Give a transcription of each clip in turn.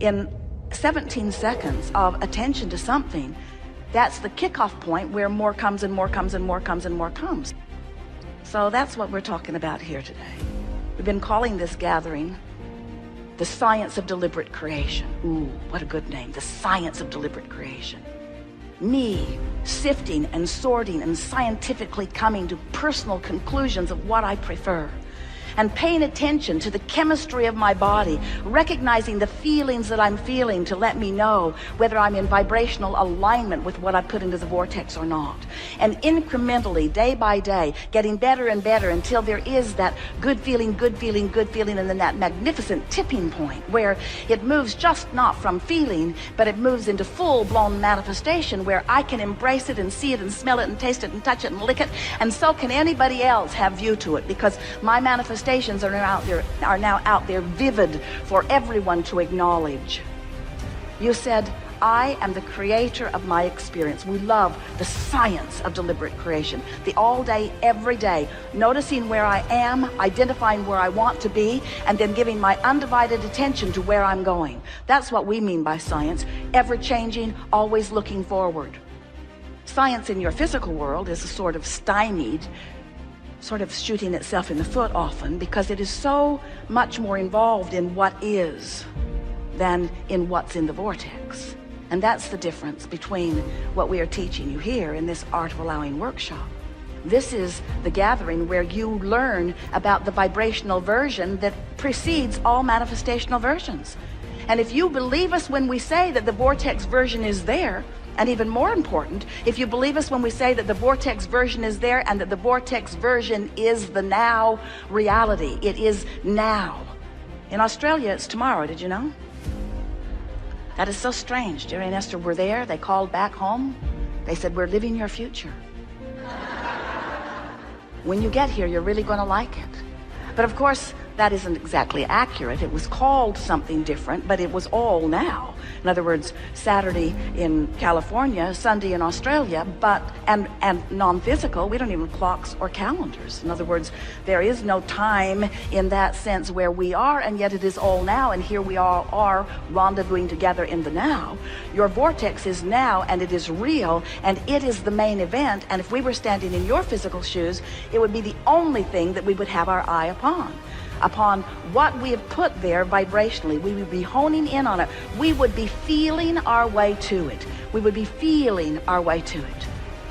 In 17 seconds of attention to something, that's the kickoff point where more comes and more comes and more comes and more comes. So that's what we're talking about here today. We've been calling this gathering the science of deliberate creation. Ooh, what a good name, the science of deliberate creation. Me sifting and sorting and scientifically coming to personal conclusions of what I prefer, and paying attention to the chemistry of my body, recognizing the feelings that I'm feeling to let me know whether I'm in vibrational alignment with what I put into the vortex or not. And incrementally, day by day, getting better and better until there is that good feeling, good feeling, good feeling, and then that magnificent tipping point where it moves just not from feeling, but it moves into full-blown manifestation where I can embrace it and see it and smell it and taste it and touch it and lick it, and so can anybody else have view to it, because my manifestations are now out there vivid for everyone to acknowledge. You said, I am the creator of my experience. We love the science of deliberate creation, the all day, every day, noticing where I am, identifying where I want to be, and then giving my undivided attention to where I'm going. That's what we mean by science, ever changing, always looking forward. Science in your physical world is a sort of stymied, sort of shooting itself in the foot often, because it is so much more involved in what is than in what's in the vortex. And that's the difference between what we are teaching you here in this Art of Allowing workshop. This is the gathering where you learn about the vibrational version that precedes all manifestational versions. And if you believe us when we say that the vortex version is there, and even more important, if you believe us when we say that the vortex version is there and that the vortex version is the now reality, it is now. In Australia, it's tomorrow, did you know? That is so strange. Jerry and Esther were there. They called back home. They said, we're living your future. When you get here, you're really going to like it. But of course, that isn't exactly accurate. It was called something different, but it was all now. In other words, Saturday in California, Sunday in Australia, and non-physical. We don't even have clocks or calendars. In other words, there is no time in that sense where we are, and yet it is all now, and here we all are rendezvousing together in the now. Your vortex is now, and it is real, and it is the main event. And if we were standing in your physical shoes, it would be the only thing that we would have our eye upon what we have put there vibrationally. We would be honing in on it. We would be feeling our way to it. We would be feeling our way to it.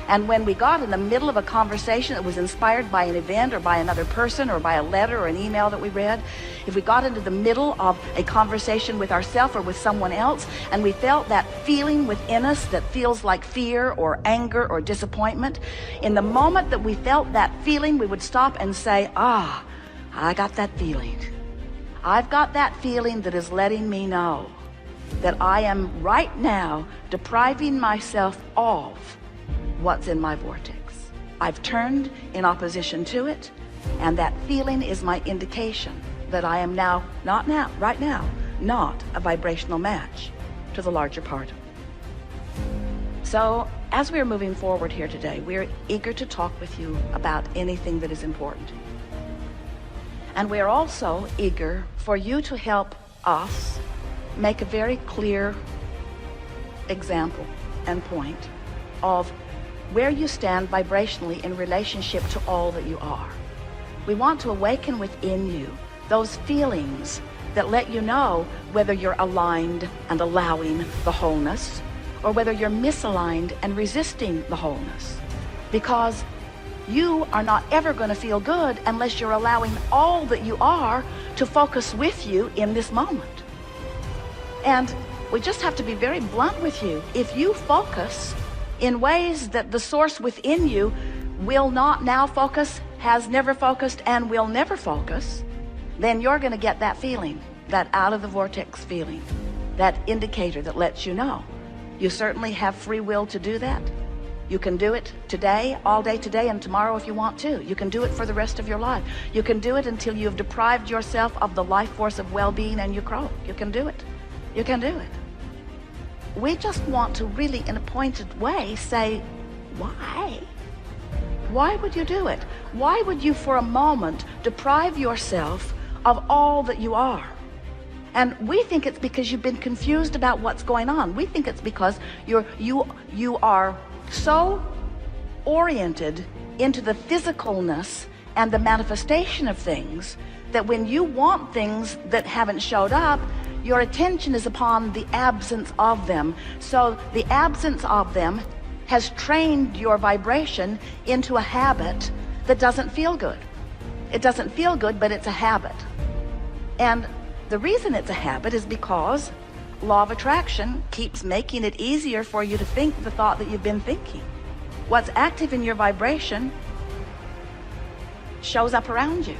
And when we got in the middle of a conversation that was inspired by an event or by another person or by a letter or an email that we read, if we got into the middle of a conversation with ourselves or with someone else, and we felt that feeling within us that feels like fear or anger or disappointment, in the moment that we felt that feeling, we would stop and say, I got that feeling. I've got that feeling that is letting me know that I am right now depriving myself of what's in my vortex. I've turned in opposition to it, and that feeling is my indication that I am right now, not a vibrational match to the larger part. So, as we're moving forward here today, we're eager to talk with you about anything that is important. And we're also eager for you to help us make a very clear example and point of where you stand vibrationally in relationship to all that you are. We want to awaken within you those feelings that let you know whether you're aligned and allowing the wholeness, or whether you're misaligned and resisting the wholeness. Because you are not ever going to feel good unless you're allowing all that you are to focus with you in this moment. And we just have to be very blunt with you. If you focus in ways that the source within you will not now focus, has never focused, and will never focus, then you're going to get that feeling, that out of the vortex feeling, that indicator that lets you know. You certainly have free will to do that. You can do it today, all day today, and tomorrow if you want to. You can do it for the rest of your life. You can do it until you've deprived yourself of the life force of well-being and you croak. You can do it. You can do it. We just want to really, in a pointed way, say, why? Why would you do it? Why would you for a moment deprive yourself of all that you are? And we think it's because you've been confused about what's going on. We think it's because you are so oriented into the physicalness and the manifestation of things that when you want things that haven't showed up, your attention is upon the absence of them. So the absence of them has trained your vibration into a habit that doesn't feel good. It doesn't feel good, but it's a habit. And the reason it's a habit is because law of attraction keeps making it easier for you to think the thought that you've been thinking. What's active in your vibration shows up around you.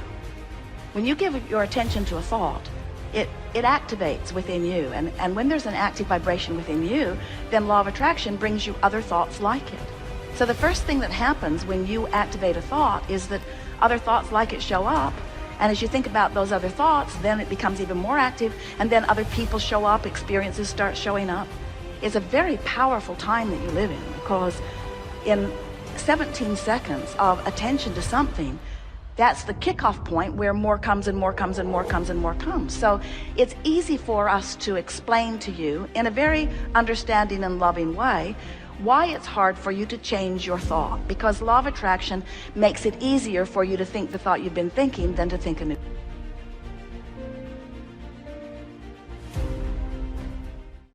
When you give your attention to a thought, it activates within you. And when there's an active vibration within you, then law of attraction brings you other thoughts like it. So the first thing that happens when you activate a thought is that other thoughts like it show up. And as you think about those other thoughts, then it becomes even more active, and then other people show up, experiences start showing up. It's a very powerful time that you live in, because in 17 seconds of attention to something, that's the kickoff point where more comes and more comes and more comes and more comes. So it's easy for us to explain to you in a very understanding and loving way why it's hard for you to change your thought, because law of attraction makes it easier for you to think the thought you've been thinking than to think a new.